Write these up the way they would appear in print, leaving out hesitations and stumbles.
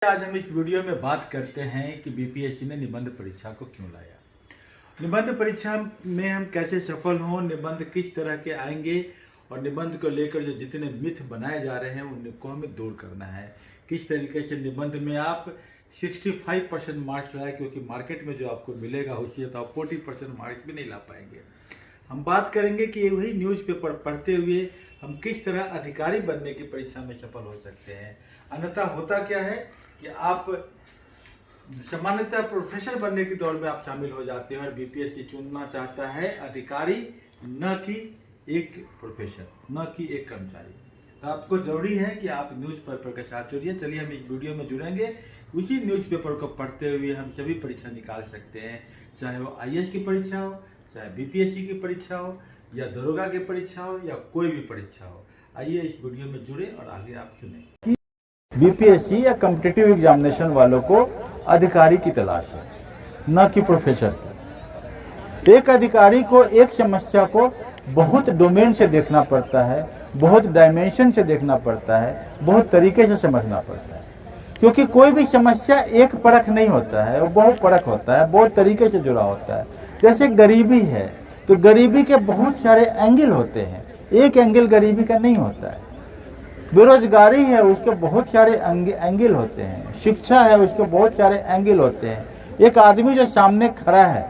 आज हम इस वीडियो में बात करते हैं कि बीपीएससी ने निबंध परीक्षा को क्यों लाया। निबंध परीक्षा में हम कैसे सफल हों, निबंध किस तरह के आएंगे और निबंध को लेकर जो जितने मिथ बनाए जा रहे हैं उनको हमें दूर करना है। किस तरीके से निबंध में आप 65% मार्क्स लाए, क्योंकि मार्केट में जो आपको मिलेगा उससे तो आप 40% मार्क्स भी नहीं ला पाएंगे। हम बात करेंगे कि वही न्यूज़पेपर पढ़ते हुए हम किस तरह अधिकारी बनने की परीक्षा में सफल हो सकते हैं। अन्यथा होता क्या है कि आप सामान्यतः प्रोफेसर बनने की दौड़ में आप शामिल हो जाते हैं और बीपीएससी चुनना चाहता है अधिकारी, न कि एक प्रोफेसर, न कि एक कर्मचारी। तो आपको जरूरी है कि आप न्यूज़पेपर के साथ जुड़िए। चलिए हम इस वीडियो में जुड़ेंगे। उसी न्यूज़पेपर को पढ़ते हुए हम सभी परीक्षा निकाल सकते हैं, चाहे वो आईएएस की परीक्षा हो, चाहे बीपीएससी की परीक्षा हो, या दरोगा की परीक्षा हो, या कोई भी परीक्षा हो। आइए इस वीडियो में जुड़े और आगे आप सुने। बीपीएससी या कॉम्पिटिटिव एग्जामिनेशन वालों को अधिकारी की तलाश है, न कि प्रोफेसर की। एक अधिकारी को एक समस्या को बहुत डोमेन से देखना पड़ता है, बहुत डायमेंशन से देखना पड़ता है, बहुत तरीके से समझना पड़ता है, क्योंकि कोई भी समस्या एक परख नहीं होता है, वो बहुत परख होता है, बहुत तरीके से जुड़ा होता है। जैसे गरीबी है तो गरीबी के बहुत सारे एंगल होते हैं, एक एंगल गरीबी का नहीं होता है। बेरोजगारी है उसके बहुत सारे एंगल होते हैं, शिक्षा है उसके बहुत सारे एंगल होते हैं। एक आदमी जो सामने खड़ा है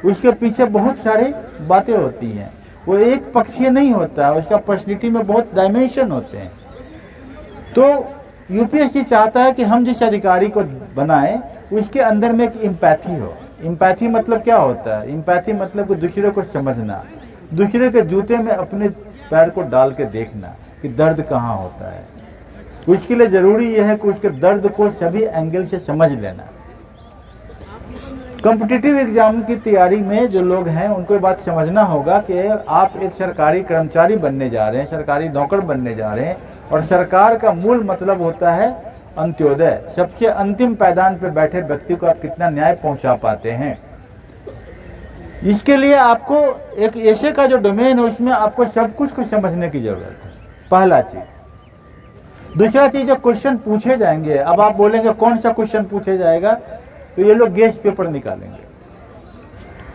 उसके पीछे बहुत सारी बातें होती हैं, वो एक पक्षीय नहीं होता है, उसका पर्सनैलिटी में बहुत डायमेंशन होते हैं। तो यूपीएससी चाहता है कि हम जिस अधिकारी को बनाएं उसके अंदर में एक एम्पैथी हो। एम्पैथी मतलब क्या होता है? एम्पैथी मतलब कि दूसरे को समझना, दूसरे के जूते में अपने पैर को डाल के देखना कि दर्द कहाँ होता है। उसके लिए जरूरी यह है कि उसके दर्द को सभी एंगल से समझ लेना। कॉम्पिटिटिव एग्जाम की तैयारी में जो लोग हैं उनको ये बात समझना होगा कि आप एक सरकारी कर्मचारी बनने जा रहे हैं, सरकारी नौकर बनने जा रहे हैं, और सरकार का मूल मतलब होता है अंत्योदय। सबसे अंतिम पायदान पर बैठे व्यक्ति को आप कितना न्याय पहुंचा पाते हैं। इसके लिए आपको एक ऐसे का जो डोमेन है उसमें आपको सब कुछ को समझने की जरूरत है, पहला चीज। दूसरा चीज, जो क्वेश्चन पूछे जाएंगे, अब आप बोलेंगे कौन सा क्वेश्चन पूछे जाएगा, तो ये लोग गेस्ट पेपर निकालेंगे।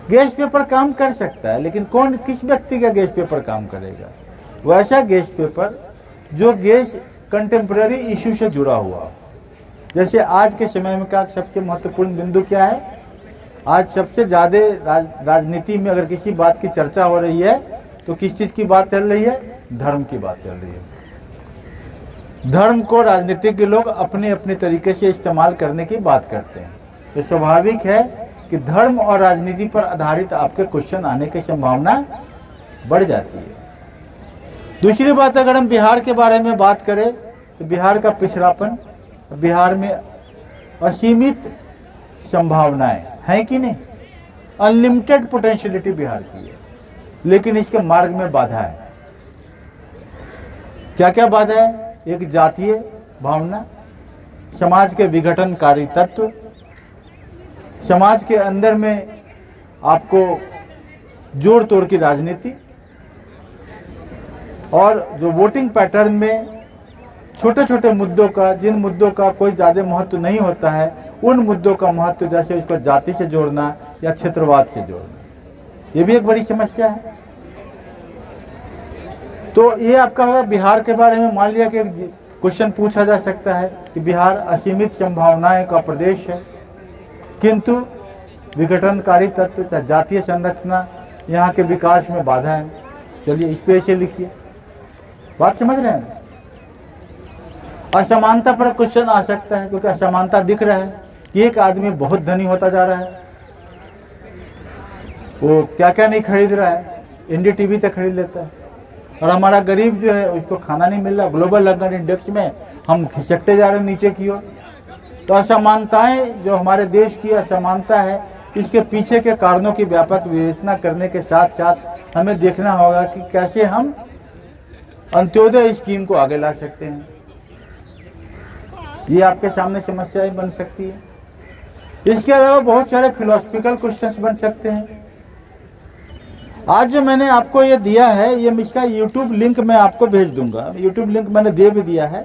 गेस्ट पेपर काम कर सकता है, लेकिन कौन किस व्यक्ति का गेस्ट पेपर काम करेगा? वैसा गेस्ट पेपर जो गेस्ट कंटेम्प्रेरी इश्यू से जुड़ा हुआ। जैसे आज के समय में का सबसे महत्वपूर्ण बिंदु क्या है? आज सबसे ज्यादा राजनीति में अगर किसी बात की चर्चा हो रही है तो किस चीज की बात चल रही है? धर्म की बात चल रही है। धर्म को राजनीतिक के लोग अपने अपने तरीके से इस्तेमाल करने की बात करते हैं। तो स्वाभाविक है कि धर्म और राजनीति पर आधारित आपके क्वेश्चन आने की संभावना बढ़ जाती है। दूसरी बात, अगर हम बिहार के बारे में बात करें तो बिहार का पिछड़ापन, बिहार में असीमित संभावनाएं हैं कि नहीं? अनलिमिटेड पोटेंशियलिटी बिहार की है, लेकिन इसके मार्ग में बाधा है। क्या क्या बाधा है? एक जातीय भावना, समाज के विघटनकारी तत्व, समाज के अंदर में आपको जोड़ तोड़ की राजनीति, और जो वोटिंग पैटर्न में छोटे छोटे मुद्दों का, जिन मुद्दों का कोई ज्यादा महत्व नहीं होता है, उन मुद्दों का महत्व, जैसे उसको जाति से जोड़ना या क्षेत्रवाद से जोड़ना, ये भी एक बड़ी समस्या है। तो ये आपका होगा बिहार के बारे में। मान लिया कि क्वेश्चन पूछा जा सकता है कि बिहार असीमित संभावनाएं का प्रदेश है, किंतु विघटनकारी तत्व, चाहे जातीय संरचना, यहाँ के विकास में बाधा है। चलिए इस पे ऐसे लिखिए। बात समझ रहे हैं? असमानता पर क्वेश्चन आ सकता है, क्योंकि असमानता दिख रहा है कि एक आदमी बहुत धनी होता जा रहा है, वो क्या क्या नहीं खरीद रहा है, एनडीटीवी तक खरीद लेता है, और हमारा गरीब जो है उसको खाना नहीं मिल रहा। ग्लोबल हंगर इंडेक्स में हम खिसकते जा रहे हैं नीचे की ओर। तो असमानताएं, जो हमारे देश की असमानता है, इसके पीछे के कारणों की व्यापक विवेचना करने के साथ साथ हमें देखना होगा कि कैसे हम अंत्योदय स्कीम को आगे ला सकते हैं। ये आपके सामने समस्याएं बन सकती है। इसके अलावा बहुत सारे फिलोसफिकल क्वेश्चंस बन सकते हैं। आज जो मैंने आपको ये दिया है, ये इसका यूट्यूब लिंक मैं आपको भेज दूंगा। यूट्यूब लिंक मैंने दे भी दिया है।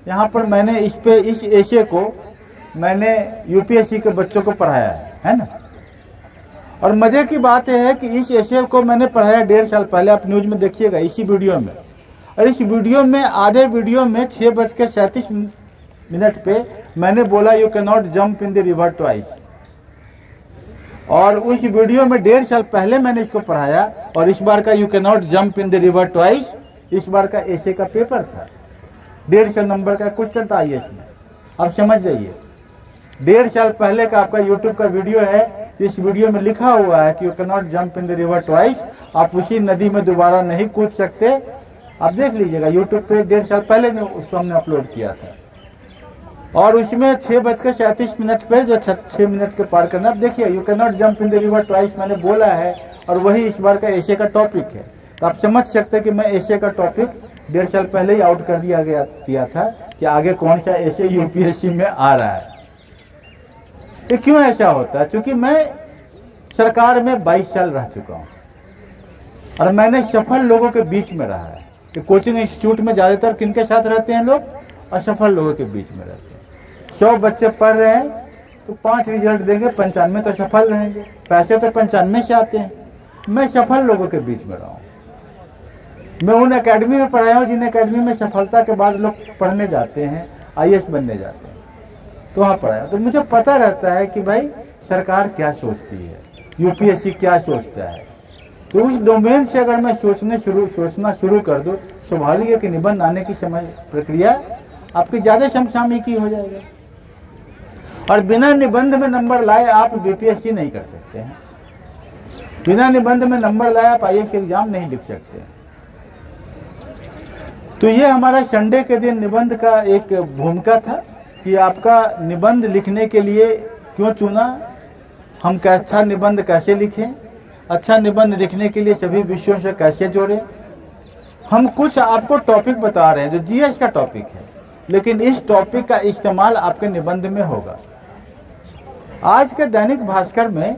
यहाँ पर मैंने इस एशे को मैंने यूपीएससी के बच्चों को पढ़ाया है ना। और मजे की बात यह है कि इस एशे को मैंने पढ़ाया 1.5 साल पहले, आप न्यूज में देखिएगा इसी वीडियो में। और इस वीडियो में आधे वीडियो में 6:37 पे मैंने बोला you can not jump in the river twice. और उस वीडियो में 1.5 साल पहले मैंने इसको पढ़ाया। और इस बार का you can not jump in the river twice इस बार का एशे का पेपर था। 150 नंबर का क्वेश्चन था आईएएस में। आप समझ जाइए, 1.5 साल पहले का आपका यूट्यूब का वीडियो है। इस वीडियो में लिखा हुआ है कि you can not jump in the river twice, आप उसी नदी में दोबारा नहीं कूद सकते। आप देख लीजिएगा यूट्यूब पे 1.5 साल पहले ने उसको हमने अपलोड किया था। और उसमें 6:37 पे जो 6 मिनट के पार करना, आप देखिए you can not jump in the river twice मैंने बोला है। और वही इस बार का एशे का टॉपिक है। तो आप समझ सकते हैं कि मैं एशे का टॉपिक 1.5 साल पहले ही आउट कर दिया था कि आगे कौन सा एशे यूपीएससी में आ रहा है। ये क्यों ऐसा होता है? क्योंकि मैं सरकार में 22 साल रह चुका हूँ और मैंने सफल लोगों के बीच में रहा है। कि कोचिंग इंस्टीट्यूट में ज़्यादातर किनके साथ रहते हैं लोग? असफल लोगों के बीच में रहते हैं। 100 बच्चे पढ़ रहे हैं तो 5 रिजल्ट देंगे, 95 तो सफल रहेंगे। पैसे तो 95 से आते हैं। मैं सफल लोगों के बीच में रहा हूँ। मैं उन एकेडमी में पढ़ाया हूँ जिन एकेडमी में सफलता के बाद लोग पढ़ने जाते हैं, आईएएस बनने जाते हैं, तो वहाँ पढ़ाया। तो मुझे पता रहता है कि भाई सरकार क्या सोचती है, यूपीएससी क्या सोचता है। तो उस डोमेन से अगर मैं सोचना शुरू कर दूँ, स्वाभाविक है कि निबंध आने की समय प्रक्रिया आपकी ज़्यादा समसामयिकी हो जाएगा। और बिना निबंध में नंबर लाए आप बीपीएससी नहीं कर सकते हैं। बिना निबंध में नंबर लाए आप आईएएस एग्जाम नहीं लिख सकते हैं। तो ये हमारा संडे के दिन निबंध का एक भूमिका था कि आपका निबंध लिखने के लिए क्यों चुना, हम अच्छा निबंध कैसे लिखें, अच्छा निबंध लिखने के लिए सभी विषयों से कैसे जोड़ें। हम कुछ आपको टॉपिक बता रहे हैं जो जीएस का टॉपिक है, लेकिन इस टॉपिक का इस्तेमाल आपके निबंध में होगा। आज के दैनिक भास्कर में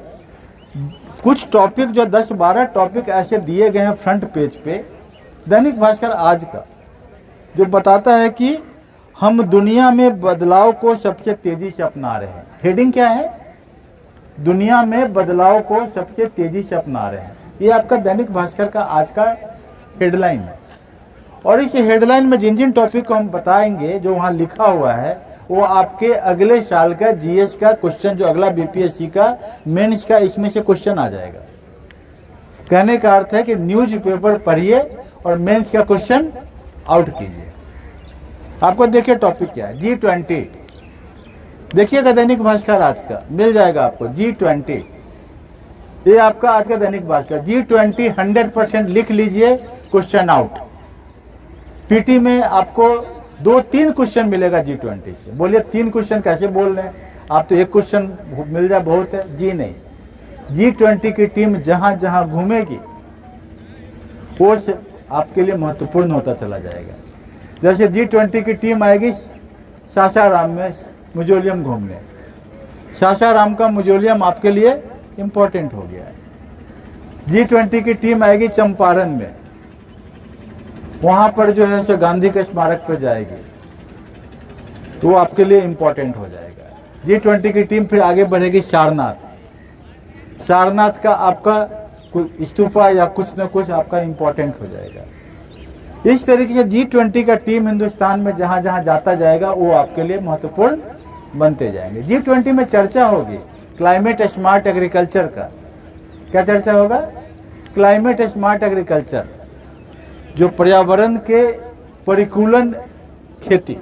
कुछ टॉपिक जो 10-12 टॉपिक ऐसे दिए गए हैं फ्रंट पेज पे, दैनिक भास्कर आज का, जो बताता है कि हम दुनिया में बदलाव को सबसे तेजी से अपना रहे हैं। हेडिंग क्या है? दुनिया में बदलाव को सबसे तेजी से अपना रहे हैं। ये आपका दैनिक भास्कर का आज का हेडलाइन है। और इस हेडलाइन में जिन जिन टॉपिक को हम बताएंगे जो वहाँ लिखा हुआ है, वो आपके अगले साल का जीएस का क्वेश्चन, जो अगला बीपीएससी का मेंस का, इसमें से क्वेश्चन आ जाएगा। कहने का अर्थ है कि न्यूज पेपर पढ़िए और मेंस का क्वेश्चन आउट कीजिए। आपको देखिए टॉपिक क्या है, G20। देखिएगा दैनिक भास्कर आज का मिल जाएगा आपको G20। ये आपका आज का दैनिक भास्कर G20 100% लिख लीजिए, क्वेश्चन आउट। पीटी में आपको 2-3 क्वेश्चन मिलेगा G20 से। बोलिए 3 क्वेश्चन कैसे बोल रहे हैं आप? तो एक क्वेश्चन मिल जाए बहुत है। जी नहीं, G20 की टीम जहां जहां घूमेगी वो आपके लिए महत्वपूर्ण होता चला जाएगा। जैसे G20 की टीम आएगी सासाराम में म्यूजियम घूमने, सासाराम का म्यूजियम आपके लिए इम्पोर्टेंट हो गया है। G20 की टीम आएगी चंपारण में, वहां पर जो है सो गांधी के स्मारक पर जाएगी, तो आपके लिए इम्पोर्टेंट हो जाएगा। G20 की टीम फिर आगे बढ़ेगी सारनाथ, सारनाथ का आपका स्तूपा या कुछ न कुछ आपका इम्पोर्टेंट हो जाएगा। इस तरीके से G20 का टीम हिंदुस्तान में जहां जहां जाता जाएगा वो आपके लिए महत्वपूर्ण बनते जाएंगे। G20 में चर्चा होगी क्लाइमेट स्मार्ट एग्रीकल्चर का। क्या चर्चा होगा? क्लाइमेट स्मार्ट एग्रीकल्चर, जो पर्यावरण के परिकूलन खेती,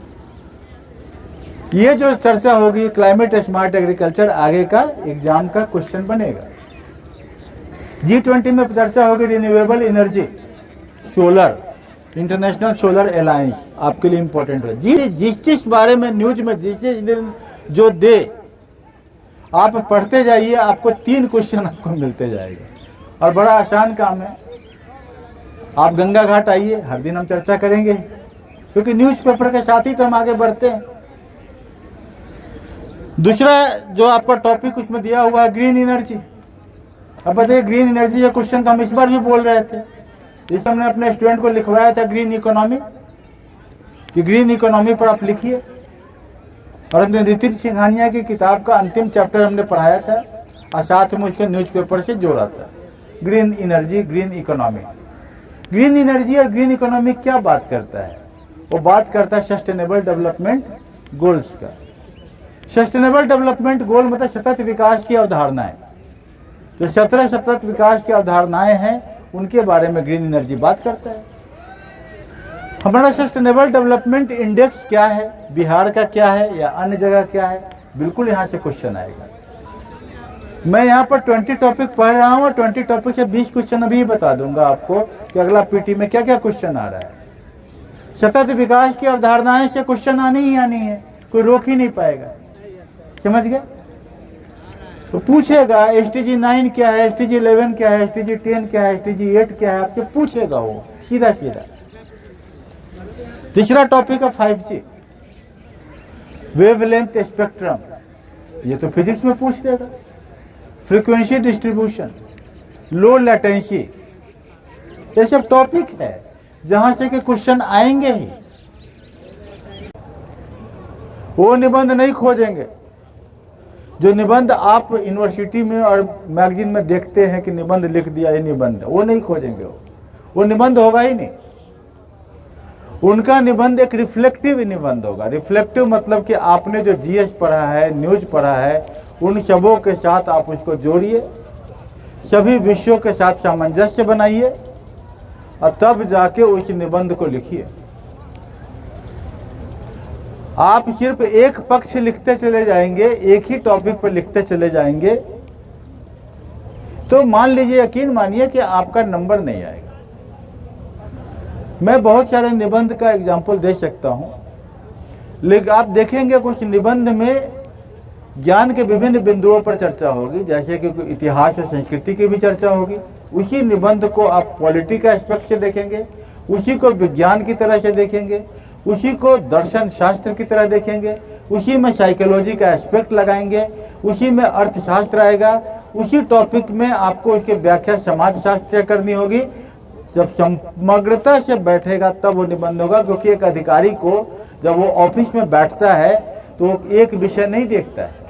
ये जो चर्चा होगी क्लाइमेट स्मार्ट एग्रीकल्चर, आगे का एग्जाम का क्वेश्चन बनेगा। G20 में चर्चा होगी renewable energy, solar, international solar alliance आपके लिए इंपॉर्टेंट है। जिस बारे में न्यूज में जिस दिन जो दे आप पढ़ते जाइए, आपको 3 क्वेश्चन आपको मिलते जाएगा और बड़ा आसान काम है। आप गंगा घाट आइए, हर दिन हम चर्चा करेंगे, क्योंकि न्यूज़पेपर के साथ ही तो हम आगे बढ़ते हैं। दूसरा जो आपका टॉपिक उसमें दिया हुआ है ग्रीन एनर्जी। अब बताइए, ग्रीन एनर्जी का क्वेश्चन तो हम इस बार भी बोल रहे थे, इस हमने अपने स्टूडेंट को लिखवाया था ग्रीन इकोनॉमी, कि ग्रीन इकोनॉमी पर आप लिखिए। और नितिन सिंघानिया की किताब का अंतिम चैप्टर हमने पढ़ाया था और साथ में उसके न्यूज़पेपर से जोड़ा था, green energy, green economy. Green energy और ग्रीन इकोनॉमी क्या बात करता है? वो बात करता है सस्टेनेबल डेवलपमेंट गोल्स का। सस्टेनेबल डेवलपमेंट गोल मतलब सतत विकास की अवधारणाएं। जो 17 सतत विकास की अवधारणाएं हैं उनके बारे में ग्रीन एनर्जी बात करता है। हमारा सस्टेनेबल डेवलपमेंट इंडेक्स क्या है, बिहार का क्या है या अन्य जगह क्या है, बिल्कुल यहाँ से क्वेश्चन आएगा। मैं यहाँ पर 20 टॉपिक पढ़ रहा हूँ और 20 टॉपिक से 20 क्वेश्चन अभी बता दूंगा आपको कि अगला पीटी में क्या क्या क्वेश्चन आ रहा है। सतत विकास की अवधारणाएं से क्वेश्चन आनी ही आनी है, कोई रोक ही नहीं पाएगा। समझ गए? तो पूछेगा SDG 9 क्या है, SDG 11 क्या है, SDG 10 क्या है, SDG 8 क्या है, आपसे पूछेगा वो सीधा सीधा। तीसरा टॉपिक है 5G, वेवलेंथ स्पेक्ट्रम, ये तो फिजिक्स में पूछ देगा। फ्रीक्वेंसी डिस्ट्रीब्यूशन, लो लेटेंसी, ये सब टॉपिक है जहां से के क्वेश्चन आएंगे ही। वो निबंध नहीं खोजेंगे जो निबंध आप यूनिवर्सिटी में और मैगजीन में देखते हैं कि निबंध लिख दिया, ये निबंध, वो नहीं खोजेंगे। वो निबंध होगा ही नहीं। उनका निबंध एक रिफ्लेक्टिव निबंध होगा। रिफ्लेक्टिव मतलब कि आपने जो जीएस पढ़ा है, न्यूज पढ़ा है, उन सबों के साथ आप उसको जोड़िए, सभी विषयों के साथ सामंजस्य बनाइए और तब जाके उस निबंध को लिखिए। आप सिर्फ एक पक्ष लिखते चले जाएंगे, एक ही टॉपिक पर लिखते चले जाएंगे, तो मान लीजिए, यकीन मानिए कि आपका नंबर नहीं आएगा। मैं बहुत सारे निबंध का एग्जाम्पल दे सकता हूं, लेकिन आप देखेंगे कुछ निबंध में ज्ञान के विभिन्न बिंदुओं पर चर्चा होगी, जैसे कि इतिहास और संस्कृति की भी चर्चा होगी। उसी निबंध को आप पॉलिटी का एस्पेक्ट से देखेंगे, उसी को विज्ञान की तरह से देखेंगे, उसी को दर्शन शास्त्र की तरह देखेंगे, उसी में साइकोलॉजी का एस्पेक्ट लगाएंगे, उसी में अर्थशास्त्र आएगा, उसी टॉपिक में आपको उसकी व्याख्या समाजशास्त्र से करनी होगी। जब समग्रता से बैठेगा तब वो निबंध होगा, क्योंकि एक अधिकारी को जब वो ऑफिस में बैठता है तो एक विषय नहीं देखता है।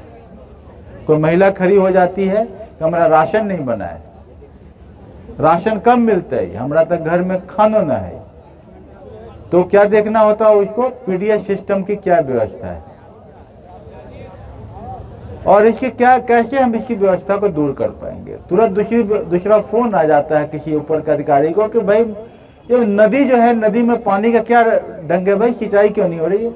कोई महिला खड़ी हो जाती है कि हमारा राशन नहीं बना है, राशन कम मिलता है, हमारा तक घर में खाना ना है, तो क्या देखना होता है उसको, पीडीएस सिस्टम की क्या व्यवस्था है और इसकी क्या, कैसे हम इसकी व्यवस्था को दूर कर पाएंगे। तुरंत दूसरा फोन आ जाता है किसी ऊपर के अधिकारी को कि भाई ये नदी जो है, नदी में पानी का क्या ढंग है भाई, सिंचाई क्यों नहीं हो रही है,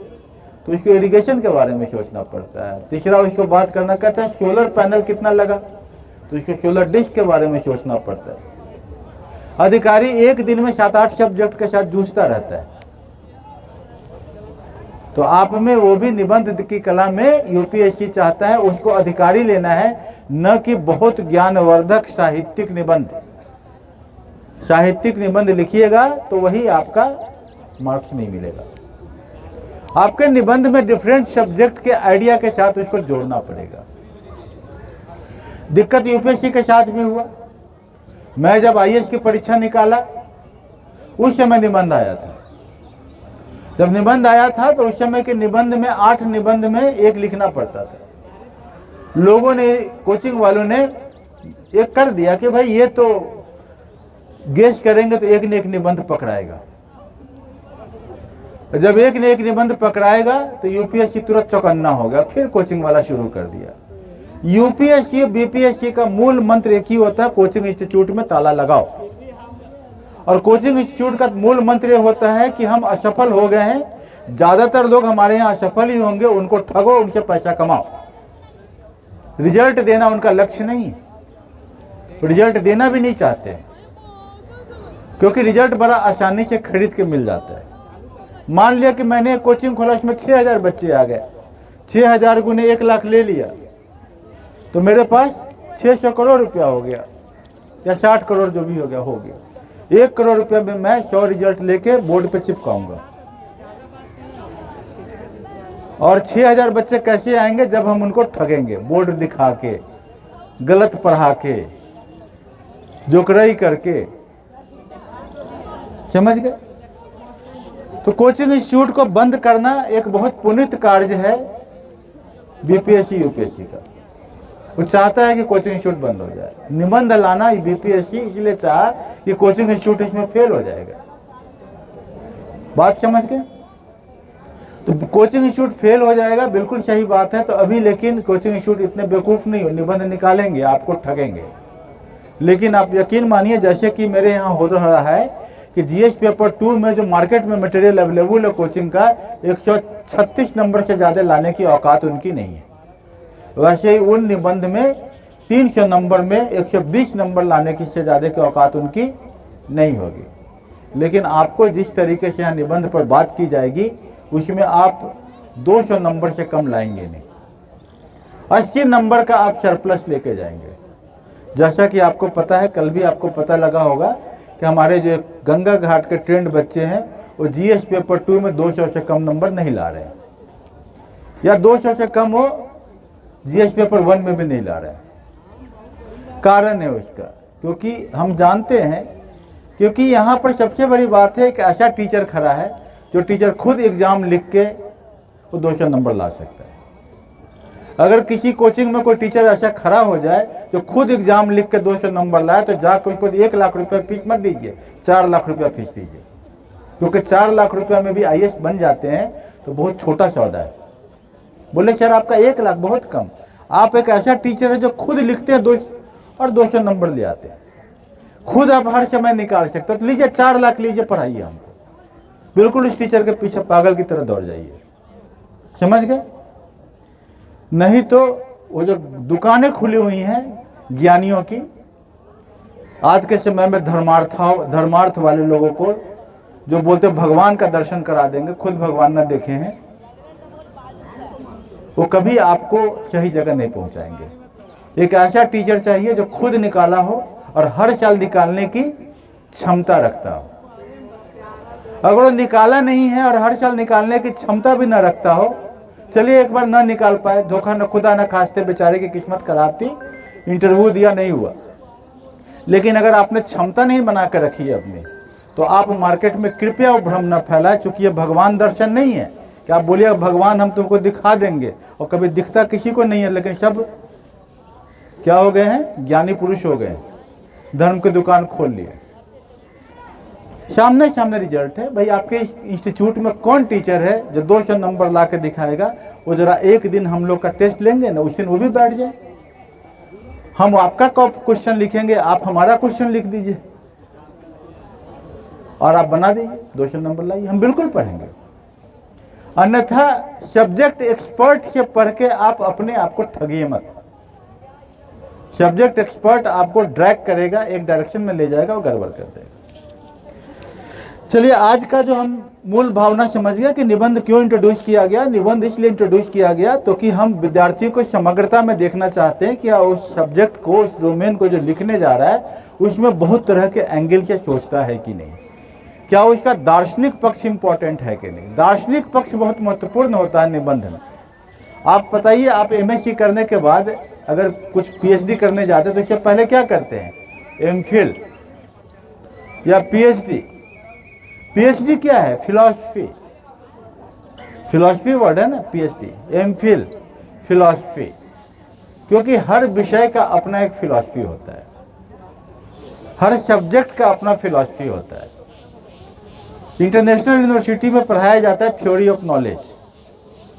तो इसको इरिगेशन के बारे में सोचना पड़ता है। तीसरा उसको बात करना कहता है सोलर पैनल कितना लगा, तो इसको सोलर डिश के बारे में सोचना पड़ता है। अधिकारी एक दिन में 7-8 सब्जेक्ट के साथ जूझता रहता है। तो आप में वो भी निबंध की कला में यूपीएससी चाहता है उसको अधिकारी लेना है, न कि बहुत ज्ञानवर्धक साहित्यिक निबंध। साहित्यिक निबंध लिखिएगा तो वही आपका मार्क्स नहीं मिलेगा। आपके निबंध में डिफरेंट सब्जेक्ट के आइडिया के साथ उसको जोड़ना पड़ेगा। दिक्कत यूपीएससी के साथ भी हुआ। मैं जब आईएएस की परीक्षा निकाला उस समय निबंध आया था। जब निबंध आया था तो उस समय के निबंध में 8 निबंध में एक लिखना पड़ता था। लोगों ने, कोचिंग वालों ने एक कर दिया कि भाई ये तो गेस करेंगे तो एक ने एक निबंध पकड़ाएगा। जब एक ने एक निबंध पकड़ाएगा तो यूपीएससी तुरंत चौकन्ना हो गया, फिर कोचिंग वाला शुरू कर दिया। यूपीएससी बीपीएससी का मूल मंत्र एक ही होता है, कोचिंग इंस्टीट्यूट में ताला लगाओ। और कोचिंग इंस्टीट्यूट का मूल मंत्र ये होता है कि हम असफल हो गए हैं, ज्यादातर लोग हमारे यहाँ असफल ही होंगे, उनको ठगो, उनसे पैसा कमाओ। रिजल्ट देना उनका लक्ष्य नहीं, रिजल्ट देना भी नहीं चाहते, क्योंकि रिजल्ट बड़ा आसानी से खरीद के मिल जाता है। मान लिया कि मैंने कोचिंग खोला, उसमें 6000 बच्चे आ गए, 6000 गुने 1 लाख ले लिया, तो मेरे पास 600 करोड़ रुपया हो गया, या 60 करोड़ जो भी हो गया, 1 करोड़ रुपया में मैं 100 रिजल्ट लेके बोर्ड पे चिपकाऊंगा। और 6000 बच्चे कैसे आएंगे, जब हम उनको ठगेंगे, बोर्ड दिखा के, गलत पढ़ा के, जोकराई करके। समझ गए? तो कोचिंग इंस्टीट्यूट को बंद करना एक बहुत पुनीत कार्य है, बीपीएससी यूपीएससी का। वो चाहता है कि कोचिंग इंस्टीट्यूट बंद हो जाए। निबंध लाना बीपीएससी इसलिए चाहा कि कोचिंग इंस्टीट्यूट इसमें फेल हो जाएगा। बात समझ गए? तो कोचिंग इंस्टीट्यूट फेल हो जाएगा, बिल्कुल सही बात है। तो अभी लेकिन कोचिंग इंस्टीट्यूट इतने बेवकूफ़ नहीं हो, निबंध निकालेंगे, आपको ठगेंगे। लेकिन आप यकीन मानिए, जैसे कि मेरे यहाँ हो रहा है कि जीएस पेपर 2 में जो मार्केट में मटेरियल अवेलेबल है कोचिंग का, 136 नंबर से ज़्यादा लाने की औकात उनकी नहीं है। वैसे ही उन निबंध में 300 नंबर में 120 नंबर लाने की से ज़्यादा की औकात उनकी नहीं होगी। लेकिन आपको जिस तरीके से यहाँ निबंध पर बात की जाएगी, उसमें आप 200 नंबर से कम लाएंगे नहीं, 80 नंबर का आप सरप्लस लेके जाएंगे। जैसा कि आपको पता है, कल भी आपको पता लगा होगा कि हमारे जो गंगा घाट के ट्रेंड बच्चे हैं वो जीएस पेपर 2 में 200 से कम नंबर नहीं ला रहे हैं, या 200 से कम हो जीएस पेपर 1 में भी नहीं ला रहे हैं। कारण है उसका, क्योंकि हम जानते हैं, क्योंकि यहाँ पर सबसे बड़ी बात है कि ऐसा टीचर खड़ा है जो टीचर खुद एग्ज़ाम लिख के वो 200 नंबर ला सकता है। अगर किसी कोचिंग में कोई टीचर ऐसा खड़ा हो जाए जो खुद एग्ज़ाम लिख के 200 नंबर लाए, तो जाकर उसको 1 लाख रुपये फीस मत दीजिए, 4 लाख रुपया फीस दीजिए। क्योंकि 4 लाख रुपया में भी आईएएस बन जाते हैं तो बहुत छोटा सौदा है। बोले सर आपका 1 लाख बहुत कम। आप एक ऐसा टीचर है जो खुद लिखते हैं 200 नंबर ले आते हैं, खुद आप हर समय निकाल सकते हो। तो लीजिए 4 लाख लीजिए, पढ़ाइए हमको। बिल्कुल इस टीचर के पीछे पागल की तरह दौड़ जाइए। समझ गए? नहीं तो वो जो दुकानें खुली हुई हैं ज्ञानियों की, आज के समय में धर्मार्थ वाले लोगों को जो बोलते भगवान का दर्शन करा देंगे, खुद भगवान न देखे हैं, वो कभी आपको सही जगह नहीं पहुंचाएंगे। एक ऐसा टीचर चाहिए जो खुद निकाला हो और हर साल निकालने की क्षमता रखता हो। अगर वो निकाला नहीं है और हर साल निकालने की क्षमता भी न रखता हो, चलिए एक बार ना निकाल पाए, धोखा न खुदा न खास्ते बेचारे की किस्मत खराब थी, इंटरव्यू दिया नहीं हुआ, लेकिन अगर आपने क्षमता नहीं बना कर रखी है अपनी, तो आप मार्केट में कृपया भ्रम न फैलाए। चूंकि ये भगवान दर्शन नहीं है कि आप बोलिए भगवान हम तुमको दिखा देंगे, और कभी दिखता किसी को नहीं है। लेकिन सब क्या हो गए हैं? ज्ञानी पुरुष हो गए, धर्म की दुकान खोल लिए। सामने सामने रिजल्ट है भाई। आपके इंस्टीट्यूट में कौन टीचर है जो 200 नंबर ला के दिखाएगा? वो जरा एक दिन हम लोग का टेस्ट लेंगे ना, उस दिन वो भी बैठ जाए। हम आपका क्वेश्चन लिखेंगे, आप हमारा क्वेश्चन लिख दीजिए और आप बना दीजिए, 200 नंबर लाइए, हम बिल्कुल पढ़ेंगे। अन्यथा सब्जेक्ट एक्सपर्ट से पढ़ के आप अपने आप को ठगिए मत। सब्जेक्ट एक्सपर्ट आपको ड्रैग करेगा, एक डायरेक्शन में ले जाएगा और गड़बड़ कर देगा। चलिए, आज का जो हम मूल भावना समझ गया कि निबंध क्यों इंट्रोड्यूस किया गया। निबंध इसलिए इंट्रोड्यूस किया गया तो कि हम विद्यार्थियों को समग्रता में देखना चाहते हैं कि उस सब्जेक्ट को, उस डोमेन को जो लिखने जा रहा है, उसमें बहुत तरह के एंगल से सोचता है कि नहीं, क्या उसका दार्शनिक पक्ष इंपॉर्टेंट है कि नहीं। दार्शनिक पक्ष बहुत महत्वपूर्ण होता है निबंध में। आप बताइए, आप एमएससी करने के बाद अगर कुछ पीएचडी करने जाते हैं तो इससे पहले क्या करते हैं? एमफिल या पीएचडी। पीएचडी क्या है? फिलॉसफी। फिलॉसफी वर्ड है ना पीएचडी। एमफिल फिलॉसफी, क्योंकि हर विषय का अपना एक फिलॉसफी होता है, हर सब्जेक्ट का अपना फिलॉसफी होता है। इंटरनेशनल यूनिवर्सिटी में पढ़ाया जाता है थ्योरी ऑफ नॉलेज।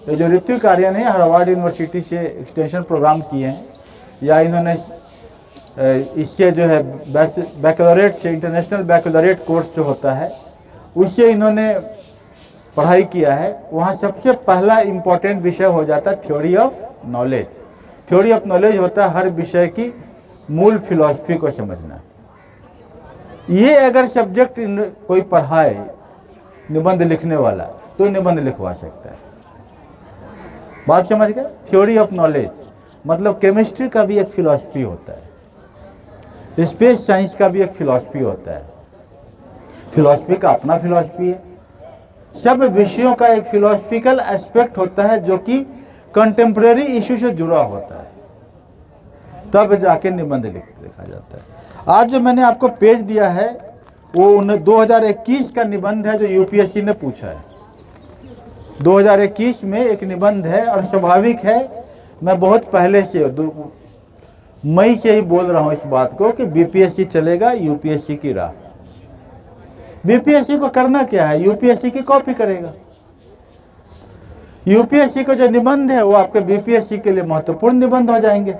ये जो ऋत्विक आर्यन है, हार्वर्ड यूनिवर्सिटी से एक्सटेंशन प्रोग्राम किए हैं, या इन्होंने इससे जो है बैकलॉरेट से, इंटरनेशनल बैकलॉरेट कोर्स जो होता है, उससे इन्होंने पढ़ाई किया है। वहाँ सबसे पहला इम्पोर्टेंट विषय हो जाता है theory of knowledge. Theory of knowledge होता है हर विषय की मूल फिलॉसफी को समझना। ये अगर सब्जेक्ट कोई पढ़ाए निबंध लिखने वाला, तो निबंध लिखवा सकता है। बात समझ गए? थ्योरी ऑफ नॉलेज मतलब केमिस्ट्री का भी एक फिलॉसफी होता है, स्पेस साइंस का भी एक फिलॉसफी होता है। फिलॉसफी का अपना फिलॉसफी है। सब विषयों का एक फिलॉसफिकल एस्पेक्ट होता है जो कि कंटेम्प्रेरी इशू से जुड़ा होता है, तब जाके निबंध लिखा जाता है। आज जो मैंने आपको पेज दिया है वो 2021 का निबंध है जो यूपीएससी ने पूछा है। 2021 में एक निबंध है, और स्वाभाविक है मैं बहुत पहले से मई से ही बोल रहा हूँ इस बात को कि बीपीएससी चलेगा यूपीएससी की राह। बीपीएससी को करना क्या है, यूपीएससी की कॉपी करेगा। यूपीएससी का जो निबंध है वो आपके बीपीएससी के लिए महत्वपूर्ण निबंध हो जाएंगे।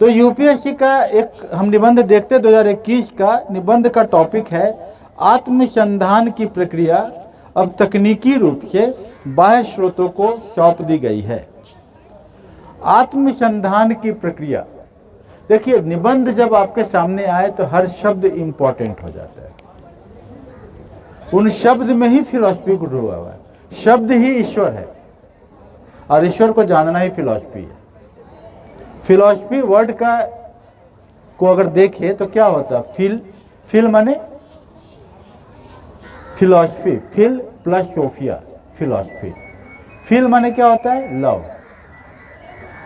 तो यूपीएससी का एक हम निबंध देखते 2021 का निबंध का टॉपिक है आत्मसंधान की प्रक्रिया अब तकनीकी रूप से बाह्य स्रोतों को सौंप दी गई है। आत्मसंधान की प्रक्रिया, देखिए निबंध जब आपके सामने आए तो हर शब्द इंपॉर्टेंट हो जाता है। उन शब्द में ही फिलॉसफी गुरु हुआ है। शब्द ही ईश्वर है और ईश्वर को जानना ही फिलॉसफी है। फिलॉसफी वर्ड का को अगर देखें तो क्या होता है, फिल माने philosophy, phil plus sophia philosophy. Phil माने क्या होता है, लव।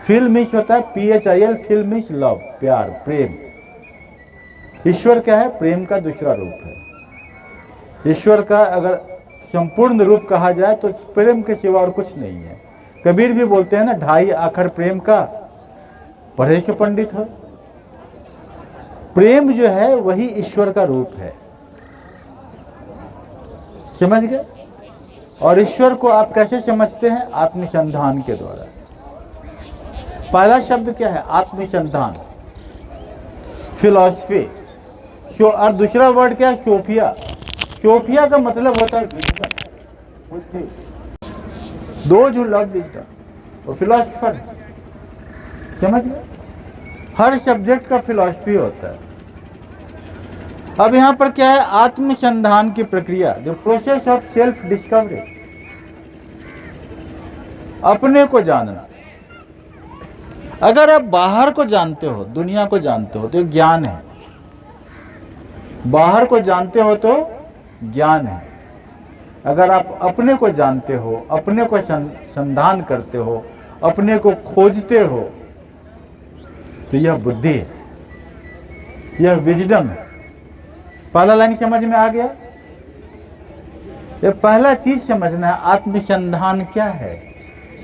फिल मीन्स होता है PHIL, फिल मीन्स लव, प्यार, प्रेम। ईश्वर क्या है, प्रेम का दूसरा रूप है। ईश्वर का अगर संपूर्ण रूप कहा जाए तो प्रेम के सिवा और कुछ नहीं है। कबीर भी बोलते हैं ना, ढाई आखर प्रेम का पढ़े से पंडित हो। प्रेम जो है वही ईश्वर का रूप है, समझ गए। और ईश्वर को आप कैसे समझते हैं, आत्मसंधान के द्वारा। पहला शब्द क्या है, आत्मसंधान, फिलॉसफी। और दूसरा वर्ड क्या है, सोफिया। सोफिया का मतलब होता है wisdom. Those who love wisdom, वो फिलॉसफर, समझ गए। हर सब्जेक्ट का फिलॉसफी होता है। अब यहाँ पर क्या है, आत्मसंधान की प्रक्रिया, the process of self discovery, अपने को जानना। अगर आप बाहर को जानते हो, दुनिया को जानते हो तो ये ज्ञान है। बाहर को जानते हो तो ज्ञान है। अगर आप अपने को जानते हो, अपने को संधान करते हो, अपने को खोजते हो, तो यह बुद्धि है, यह विजडम है। पहला लाइन समझ में आ गया। यह पहला चीज समझना है, आत्मसंधान क्या है,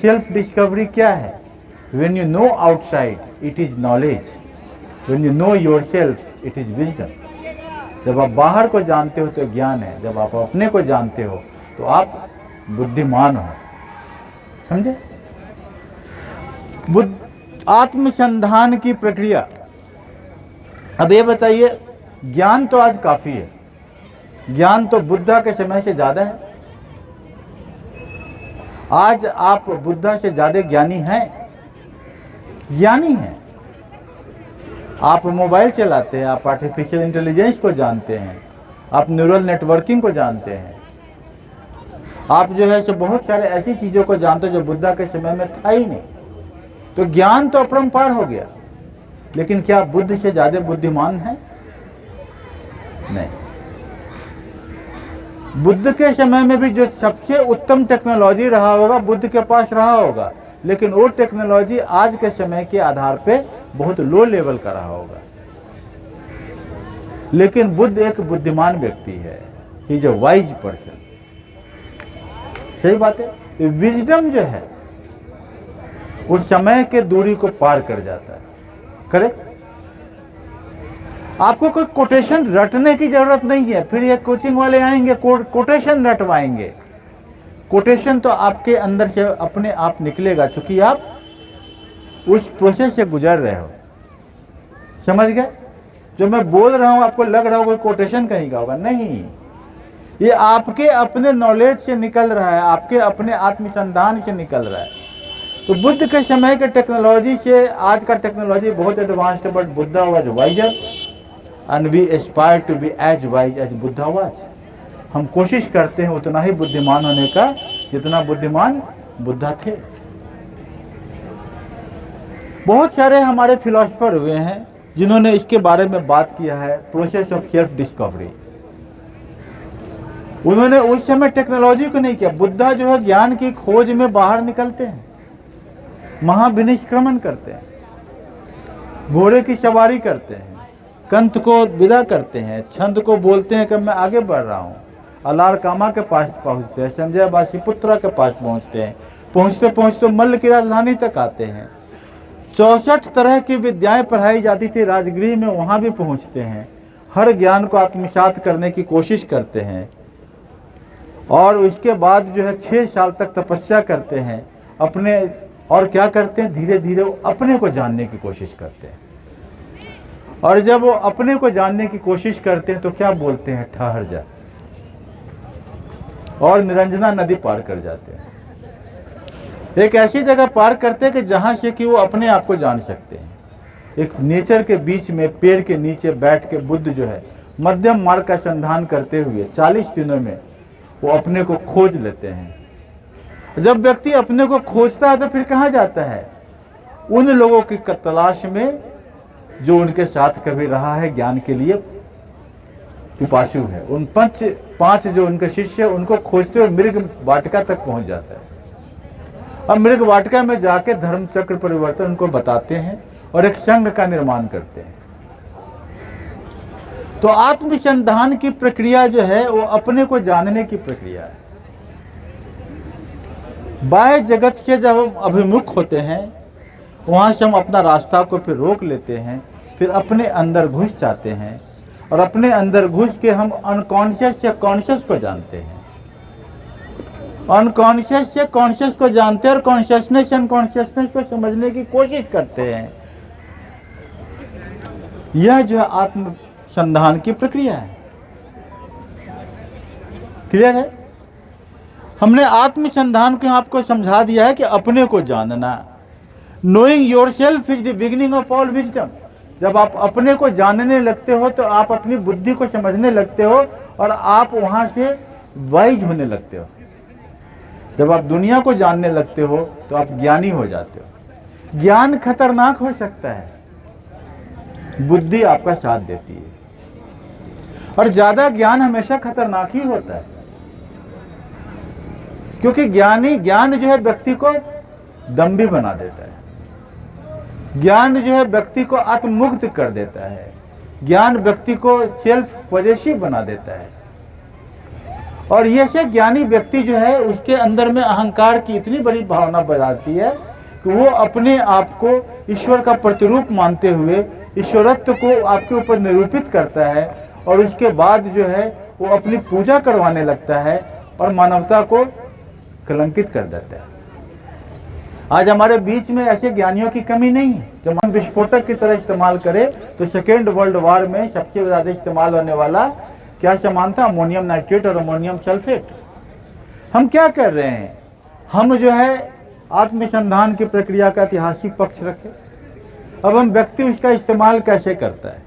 सेल्फ डिस्कवरी क्या है। When you know outside, it is knowledge. When you know yourself, it is wisdom. जब आप बाहर को जानते हो तो ज्ञान है, जब आप अपने को जानते हो तो आप बुद्धिमान हो, समझे। आत्मसंधान की प्रक्रिया। अब ये बताइए, ज्ञान तो आज काफी है, ज्ञान तो बुद्धा के समय से ज्यादा है। आज आप बुद्धा से ज्यादा ज्ञानी हैं, ज्ञानी हैं। आप मोबाइल चलाते हैं, आप आर्टिफिशियल इंटेलिजेंस को जानते हैं, आप न्यूरल नेटवर्किंग को जानते हैं, आप जो है सो बहुत सारे ऐसी चीज़ों को जानते हो जो बुद्धा के समय में था ही नहीं। तो ज्ञान तो अपरंपार हो गया, लेकिन क्या बुद्ध से ज़्यादा बुद्धिमान है? नहीं। बुद्ध के समय में भी जो सबसे उत्तम टेक्नोलॉजी रहा होगा बुद्ध के पास रहा होगा, लेकिन वो टेक्नोलॉजी आज के समय के आधार पे बहुत लो लेवल का रहा होगा। लेकिन बुद्ध एक बुद्धिमान व्यक्ति है, he is a wise person. सही बात है। विजडम जो है उस समय के दूरी को पार कर जाता है, करेक्ट। आपको कोई कोटेशन रटने की जरूरत नहीं है। फिर ये कोचिंग वाले आएंगे कोटेशन रटवाएंगे। कोटेशन तो आपके अंदर से अपने आप निकलेगा, चूंकि आप उस प्रोसेस से गुजर रहे हो, समझ गए। जो मैं बोल रहा हूं आपको लग रहा होगा कोटेशन कहीं का होगा, नहीं। ये आपके अपने नॉलेज से निकल रहा है, आपके अपने आत्मसंधान से निकल रहा है। तो बुद्ध के समय के टेक्नोलॉजी से आज का टेक्नोलॉजी बहुत advanced, but Buddha was wiser and we aspire to be as wise as Buddha was. हम कोशिश करते हैं उतना ही बुद्धिमान होने का जितना बुद्धिमान बुद्धा थे। बहुत सारे हमारे फिलोसफर हुए हैं जिन्होंने इसके बारे में बात किया है, प्रोसेस ऑफ सेल्फ डिस्कवरी। उन्होंने उस समय टेक्नोलॉजी को नहीं किया। बुद्धा जो है ज्ञान की खोज में बाहर निकलते हैं, महाविनिष्क्रमण करते हैं, घोड़े की सवारी करते हैं, कंत को विदा करते हैं, छंद को बोलते हैं कि मैं आगे बढ़ रहा हूँ, अलार कामा के पास पहुँचते हैं, संजय बासी पुत्रा के पास पहुँचते हैं, पहुँचते पहुँचते मल्ल की राजधानी तक आते हैं। 64 तरह की विद्याएं पढ़ाई जाती थी राजगृह में, वहाँ भी पहुँचते हैं। हर ज्ञान को आत्मसात करने की कोशिश करते हैं और उसके बाद जो है 6 साल तक तपस्या करते हैं अपने, और क्या करते हैं, धीरे धीरे वो अपने को जानने की कोशिश करते हैं। और जब वो अपने को जानने की कोशिश करते हैं तो क्या बोलते हैं, ठहर जा, और निरंजना नदी पार कर जाते हैं। एक ऐसी जगह पार करते हैं कि जहाँ से कि वो अपने आप को जान सकते हैं। एक नेचर के बीच में पेड़ के नीचे बैठ के बुद्ध जो है मध्यम मार्ग का संधान करते हुए 40 दिनों में वो अपने को खोज लेते हैं। जब व्यक्ति अपने को खोजता है तो फिर कहाँ जाता है, उन लोगों की तलाश में जो उनके साथ कभी रहा है, ज्ञान के लिए पिपासु है। उन पांच जो उनके शिष्य उनको खोजते हुए मृग वाटिका तक पहुंच जाता है। अब मृग वाटिका में जाके धर्म चक्र परिवर्तन उनको बताते हैं और एक संघ का निर्माण करते हैं। तो आत्मसंधान की प्रक्रिया जो है वो अपने को जानने की प्रक्रिया है। बाह्य जगत से जब हम अभिमुख होते हैं, वहाँ से हम अपना रास्ता को फिर रोक लेते हैं, फिर अपने अंदर घुस जाते हैं और अपने अंदर घुस के हम अनकॉन्शियस से कॉन्शियस को जानते हैं। अनकॉन्शियस से कॉन्शियस को जानते हैं और कॉन्शियसनेस से अनकॉन्शियसनेस को समझने की कोशिश करते हैं। यह जो है आत्मसंधान की प्रक्रिया है। क्लियर है? हमने आत्मसंधान को आपको समझा दिया है कि अपने को जानना, knowing yourself is the beginning of all wisdom. जब आप अपने को जानने लगते हो तो आप अपनी बुद्धि को समझने लगते हो और आप वहां से वाइज होने लगते हो। जब आप दुनिया को जानने लगते हो तो आप ज्ञानी हो जाते हो। ज्ञान खतरनाक हो सकता है, बुद्धि आपका साथ देती है, और ज्यादा ज्ञान हमेशा खतरनाक ही होता है, क्योंकि ज्ञान जो है व्यक्ति को दम्भी बना देता है। ज्ञान जो है व्यक्ति को आत्ममुक्त कर देता है। ज्ञान व्यक्ति को सेल्फ पॉजेसिव बना देता है। और यह से ज्ञानी व्यक्ति जो है उसके अंदर में अहंकार की इतनी बड़ी भावना बनाती है कि वो अपने आप को ईश्वर का प्रतिरूप मानते हुए ईश्वरत्व को आपके ऊपर निरूपित करता है, और उसके बाद जो है वो अपनी पूजा करवाने लगता है और मानवता को कलंकित कर देता है। आज हमारे बीच में ऐसे ज्ञानियों की कमी नहीं है। जब हम विस्फोटक की तरह इस्तेमाल करें तो सेकेंड वर्ल्ड वॉर में सबसे ज़्यादा इस्तेमाल होने वाला क्या सामान था, अमोनियम नाइट्रेट और अमोनियम सल्फेट। हम क्या कर रहे हैं, हम जो है आत्मसंधान की प्रक्रिया का ऐतिहासिक पक्ष रखें। अब हम व्यक्ति उसका इस्तेमाल कैसे करता है।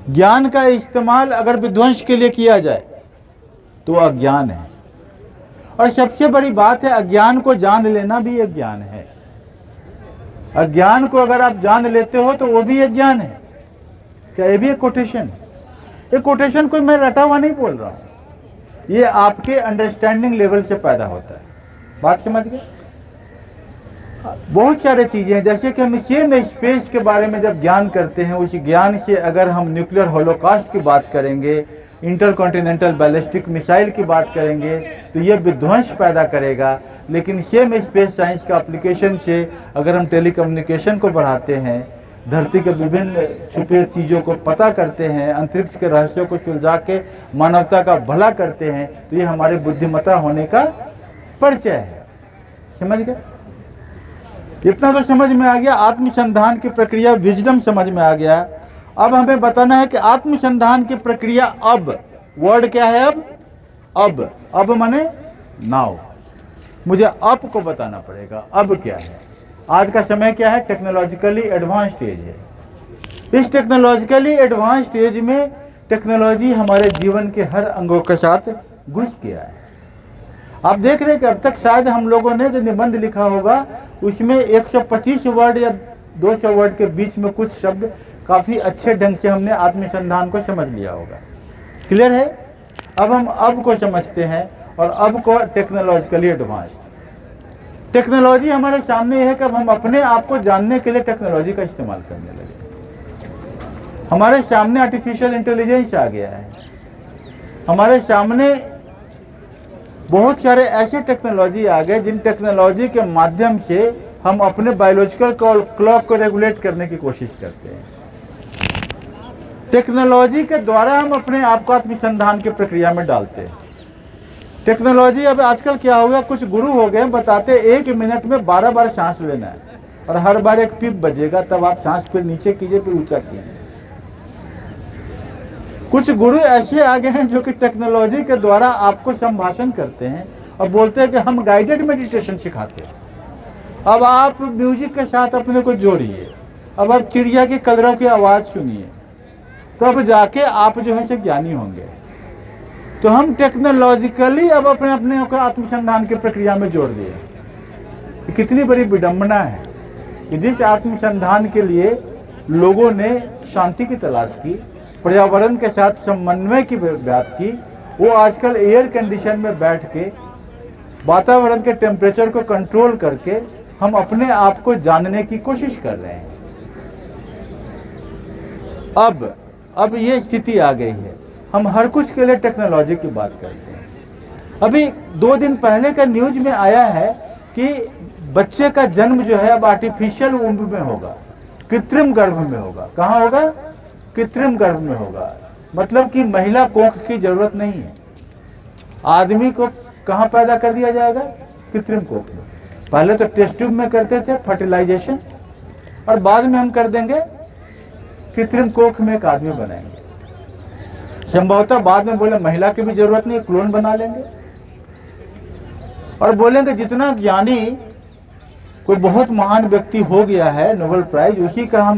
ज्ञान का इस्तेमाल अगर विध्वंस के लिए किया जाए तो अज्ञान है, और सबसे बड़ी बात है अज्ञान को जान लेना भी एक ज्ञान है। अज्ञान को अगर आप जान लेते हो तो वो भी एक ज्ञान है। क्या ये भी एक कोटेशन? ये कोटेशन कोई मैं रटा हुआ नहीं बोल रहा हूँ, ये आपके अंडरस्टैंडिंग लेवल से पैदा होता है। बात समझ गए? बहुत सारे चीज़ें हैं, जैसे कि हम सेम स्पेस के बारे में जब ज्ञान करते हैं, उस ज्ञान से अगर हम न्यूक्लियर होलोकॉस्ट की बात करेंगे, इंटरकॉन्टिनेंटल बैलिस्टिक मिसाइल की बात करेंगे, तो ये विध्वंस पैदा करेगा। लेकिन सेम स्पेस साइंस का एप्लीकेशन से अगर हम टेलीकम्युनिकेशन को बढ़ाते हैं, धरती के विभिन्न छुपे चीज़ों को पता करते हैं, अंतरिक्ष के रहस्यों को सुलझा के मानवता का भला करते हैं, तो ये हमारे बुद्धिमत्ता होने का परिचय है। समझ गए? इतना तो समझ में आ गया। आत्मसंधान की प्रक्रिया, विजडम समझ में आ गया। अब हमें बताना है कि आत्मसंधान की प्रक्रिया, अब वर्ड क्या है? अब माने नाउ। मुझे अब को बताना पड़ेगा। अब क्या है? आज का समय क्या है? टेक्नोलॉजिकली एडवांस्ड एज है। इस टेक्नोलॉजिकली एडवांस्ड एज में टेक्नोलॉजी हमारे जीवन के हर अंगों के साथ घुस गया है। आप देख रहे हैं कि अब तक शायद हम लोगों ने जो निबंध लिखा होगा उसमें 125 वर्ड या 200 वर्ड के बीच में कुछ शब्द काफ़ी अच्छे ढंग से हमने आत्मसंधान को समझ लिया होगा। क्लियर है? अब हम अब को समझते हैं, और अब को टेक्नोलॉजिकली एडवांस्ड। टेक्नोलॉजी हमारे सामने है कि अब हम अपने आप को जानने के लिए टेक्नोलॉजी का इस्तेमाल करने लगे। हमारे सामने आर्टिफिशियल इंटेलिजेंस आ गया है, हमारे सामने बहुत सारे ऐसे टेक्नोलॉजी आ गए जिन टेक्नोलॉजी के माध्यम से हम अपने बायोलॉजिकल क्लॉक को रेगुलेट करने की कोशिश करते हैं। टेक्नोलॉजी के द्वारा हम अपने आप को आत्मसंधान की प्रक्रिया में डालते हैं। टेक्नोलॉजी अब आजकल क्या हो गया, कुछ गुरु हो गए बताते 1 मिनट में 12 बार सांस लेना है और हर बार एक पिप बजेगा, तब आप सांस फिर नीचे कीजिए फिर ऊंचा कीजिए। कुछ गुरु ऐसे आ गए हैं जो कि टेक्नोलॉजी के द्वारा आपको संभाषण करते हैं और बोलते हैं कि हम गाइडेड मेडिटेशन सिखाते हैं। अब आप म्यूजिक के साथ अपने को जोड़िए, अब आप चिड़िया के कलरव की आवाज़ सुनिए, तो अब जाके आप जो है से ज्ञानी होंगे। तो हम टेक्नोलॉजिकली अब अपने को आत्मसंधान की प्रक्रिया में जोड़ दिए। कितनी बड़ी विडंबना है कि जिस आत्मसंधान के लिए लोगों ने शांति की तलाश की, पर्यावरण के साथ समन्वय की बात की, वो आजकल एयर कंडीशन में बैठ के वातावरण के टेम्परेचर को कंट्रोल करके हम अपने आप को जानने की कोशिश कर रहे हैं। अब ये स्थिति आ गई है, हम हर कुछ के लिए टेक्नोलॉजी की बात करते हैं। अभी 2 दिन पहले का न्यूज में आया है कि बच्चे का जन्म जो है अब आर्टिफिशियल वुम्ब में होगा, कृत्रिम गर्भ में होगा। कहाँ होगा? कृत्रिम गर्भ में होगा। मतलब कि महिला कोख की जरूरत नहीं है, आदमी को कहाँ पैदा कर दिया जाएगा? कृत्रिम कोख में। पहले तो टेस्ट ट्यूब में करते थे फर्टिलाइजेशन, और बाद में हम कर देंगे कृत्रिम कोख में एक आदमी बनाएंगे। संभवतः बाद में बोले महिला की भी जरूरत नहीं, क्लोन बना लेंगे। और बोलेंगे जितना ज्ञानी कोई बहुत महान व्यक्ति हो गया है, नोबेल प्राइज, उसी का हम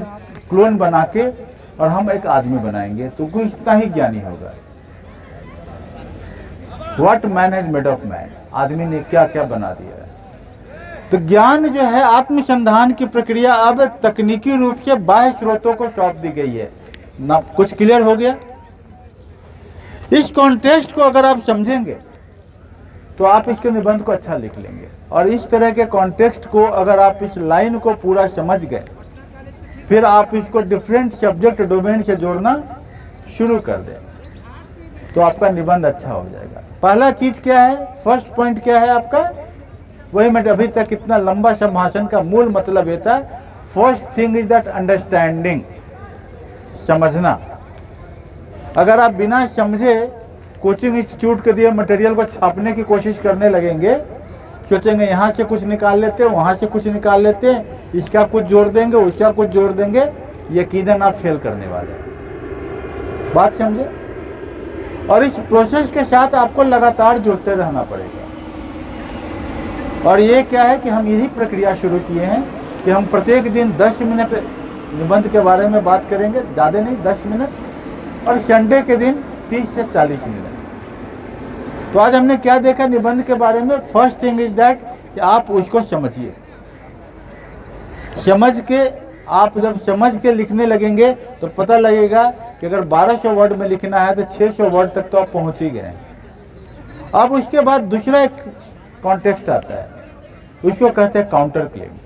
क्लोन बना के और हम एक आदमी बनाएंगे तो कोई इतना ही ज्ञानी होगा। What man has made of man, आदमी ने क्या क्या बना दिया है। तो ज्ञान जो है, आत्मसंधान की प्रक्रिया अब तकनीकी रूप से बाह्य स्रोतों को सौंप दी गई है ना। कुछ क्लियर हो गया? इस कॉन्टेक्स्ट को अगर आप समझेंगे तो आप इसके निबंध को अच्छा लिख लेंगे। और इस तरह के कॉन्टेक्स्ट को अगर आप इस लाइन को पूरा समझ गए, फिर आप इसको डिफरेंट सब्जेक्ट डोमेन से जोड़ना शुरू कर दें तो आपका निबंध अच्छा हो जाएगा। पहला चीज क्या है, फर्स्ट पॉइंट क्या है आपका? वही मैं अभी तक इतना लंबा संभाषण का मूल मतलब ये था, first thing is that understanding, समझना। अगर आप बिना समझे कोचिंग इंस्टीट्यूट के दिए मटेरियल को छापने की कोशिश करने लगेंगे, सोचेंगे यहाँ से कुछ निकाल लेते हैं, वहाँ से कुछ निकाल लेते हैं, इसका कुछ जोड़ देंगे, उसका कुछ जोड़ देंगे, यकीनन आप फेल करने वाले हैं। बात समझे? और इस प्रोसेस के साथ आपको लगातार जुड़ते रहना पड़ेगा। और ये क्या है कि हम यही प्रक्रिया शुरू किए हैं कि हम प्रत्येक दिन 10 मिनट निबंध के बारे में बात करेंगे, ज़्यादा नहीं, 10 मिनट, और संडे के दिन 30 से 40 मिनट। तो आज हमने क्या देखा निबंध के बारे में? फर्स्ट थिंग इज दैट कि आप उसको समझिए। समझ के आप जब समझ के लिखने लगेंगे तो पता लगेगा कि अगर 1200 वर्ड में लिखना है तो 600 वर्ड तक तो आप पहुंच ही गए। अब उसके बाद दूसरा एक कॉन्टेक्स्ट आता है, उसको कहते हैं काउंटर क्लेम।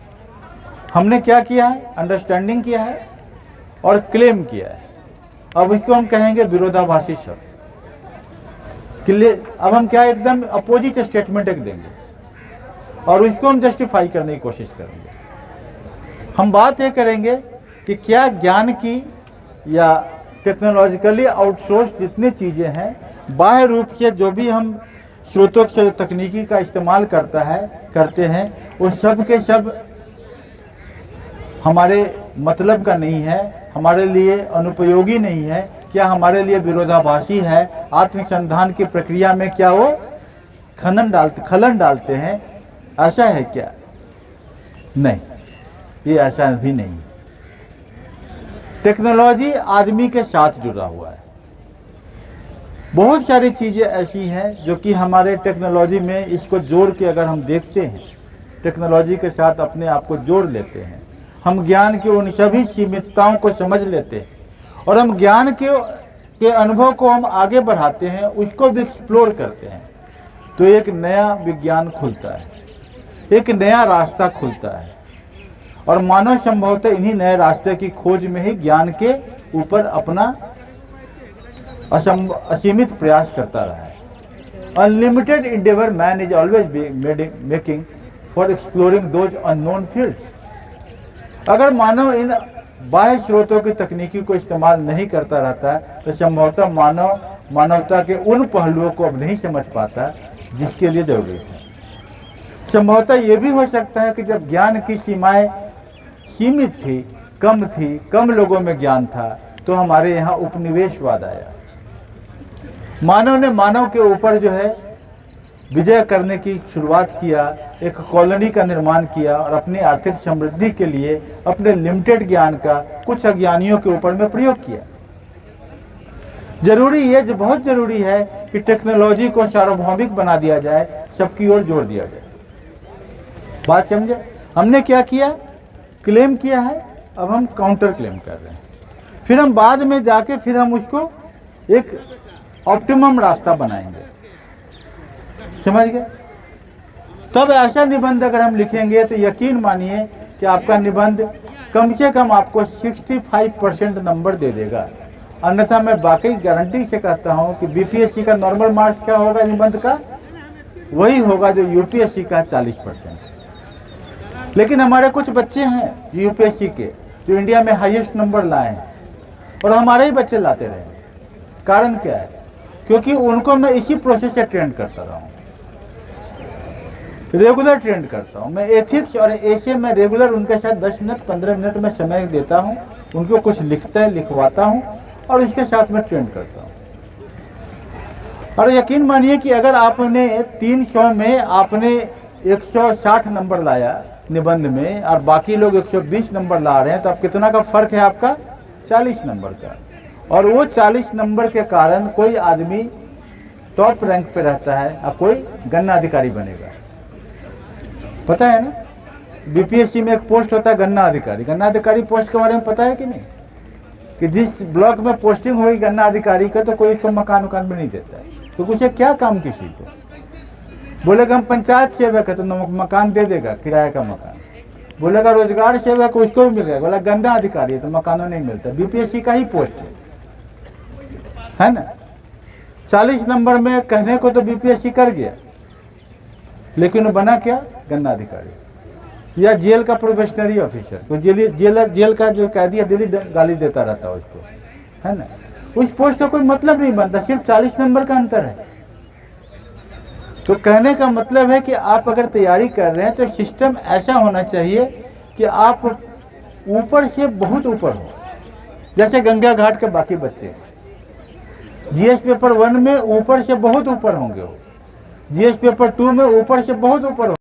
हमने क्या किया है? अंडरस्टैंडिंग किया है और क्लेम किया है। अब इसको हम कहेंगे विरोधाभासी शब्द। अब हम क्या एकदम अपोजिट स्टेटमेंट एक देंगे और उसको हम जस्टिफाई करने की कोशिश करेंगे। हम बात ये करेंगे कि क्या ज्ञान की या टेक्नोलॉजिकली आउटसोर्स जितनी चीज़ें हैं, बाह्य रूप से जो भी हम स्रोतों से तकनीकी का इस्तेमाल करते हैं, वो सब के सब हमारे मतलब का नहीं है, हमारे लिए अनुपयोगी नहीं है। क्या हमारे लिए विरोधाभासी है? आत्मसंधान की प्रक्रिया में क्या वो खलन डालते हैं? ऐसा है क्या? नहीं, ये ऐसा भी नहीं। टेक्नोलॉजी आदमी के साथ जुड़ा हुआ है। बहुत सारी चीज़ें ऐसी हैं जो कि हमारे टेक्नोलॉजी में इसको जोड़ के अगर हम देखते हैं, टेक्नोलॉजी के साथ अपने आप को जोड़ लेते हैं, हम ज्ञान की उन सभी सीमितताओं को समझ लेते हैं और हम ज्ञान के अनुभव को हम आगे बढ़ाते हैं, उसको भी एक्सप्लोर करते हैं, तो एक नया विज्ञान खुलता है, एक नया रास्ता खुलता है। और मानव संभवतः इन्हीं नए रास्ते की खोज में ही ज्ञान के ऊपर अपना असीमित प्रयास करता रहा है। Unlimited endeavor man is always making for exploring those unknown fields. अगर मानव इन बाह्य स्रोतों की तकनीकी को इस्तेमाल नहीं करता रहता है तो संभवतः मानवता के उन पहलुओं को अब नहीं समझ पाता जिसके लिए जरूरी है। संभवतः ये भी हो सकता है कि जब ज्ञान की सीमाएं सीमित थी, कम लोगों में ज्ञान था, तो हमारे यहाँ उपनिवेशवाद आया। मानव ने मानव के ऊपर जो है विजय करने की शुरुआत किया, एक कॉलोनी का निर्माण किया और अपनी आर्थिक समृद्धि के लिए अपने लिमिटेड ज्ञान का कुछ अज्ञानियों के ऊपर में प्रयोग किया। जरूरी है, जो बहुत जरूरी है कि टेक्नोलॉजी को सार्वभौमिक बना दिया जाए, सबकी ओर जोर दिया जाए। बात समझे? हमने क्या किया? क्लेम किया है, अब हम काउंटर क्लेम कर रहे हैं। फिर हम बाद में जाके फिर हम उसको एक ऑप्टिमम रास्ता बनाएंगे। समझ गए? तब ऐसा निबंध अगर हम लिखेंगे तो यकीन मानिए कि आपका निबंध कम से कम आपको 65% नंबर दे देगा। अन्यथा मैं वाकई गारंटी से कहता हूं कि बीपीएससी का नॉर्मल मार्क्स क्या होगा निबंध का? वही होगा जो यूपीएससी का 40%। लेकिन हमारे कुछ बच्चे हैं यूपीएससी के जो इंडिया में हाईएस्ट नंबर लाए हैं और हमारे ही बच्चे लाते रहे। कारण क्या है? क्योंकि उनको मैं इसी प्रोसेस से ट्रेंड करता रहा हूँ, रेगुलर ट्रेंड करता हूँ। मैं एथिक्स और ऐसे में रेगुलर उनके साथ 10 मिनट 15 मिनट में समय देता हूँ, उनको कुछ लिखवाता हूँ और इसके साथ में ट्रेंड करता हूँ। और यकीन मानिए कि अगर आपने 300 में आपने 160 नंबर लाया निबंध में और बाकी लोग 120 नंबर ला रहे हैं, तो अब कितना का फर्क है आपका? 40 नंबर का। और वो 40 नंबर के कारण कोई आदमी टॉप रैंक पे रहता है और कोई गन्ना अधिकारी बनेगा। पता है ना, बीपीएससी में एक पोस्ट होता है गन्ना अधिकारी। गन्ना अधिकारी पोस्ट के बारे में पता है कि नहीं? कि जिस ब्लॉक में पोस्टिंग होगी गन्ना अधिकारी का, तो कोई इसको मकान भी नहीं देता है। तो उसे क्या काम किसी को? बोलेगा हम पंचायत सेवक है तो मकान दे देगा, किराए का मकान। बोलेगा रोजगार सेवक है, उसको भी मिल गया। बोला गन्ना अधिकारी है तो मकानों नहीं मिलता। बीपीएससी का ही पोस्ट है ना। 40 नंबर में कहने को तो बीपीएससी कर गया, लेकिन वो बना क्या? गन्ना अधिकारी या जेल का प्रोबेशनरी ऑफिसर। तो जेल का जो कैदी डेली गाली देता रहता है उसको, है ना। उस पोस्ट का कोई मतलब नहीं बनता, सिर्फ 40 नंबर का अंतर है। तो कहने का मतलब है कि आप अगर तैयारी कर रहे हैं तो सिस्टम ऐसा होना चाहिए कि आप ऊपर से बहुत ऊपर हो। जैसे गंगा घाट के बाकी बच्चे जीएस पेपर 1 में ऊपर से बहुत ऊपर होंगे, जीएस पेपर 2 में ऊपर से बहुत ऊपर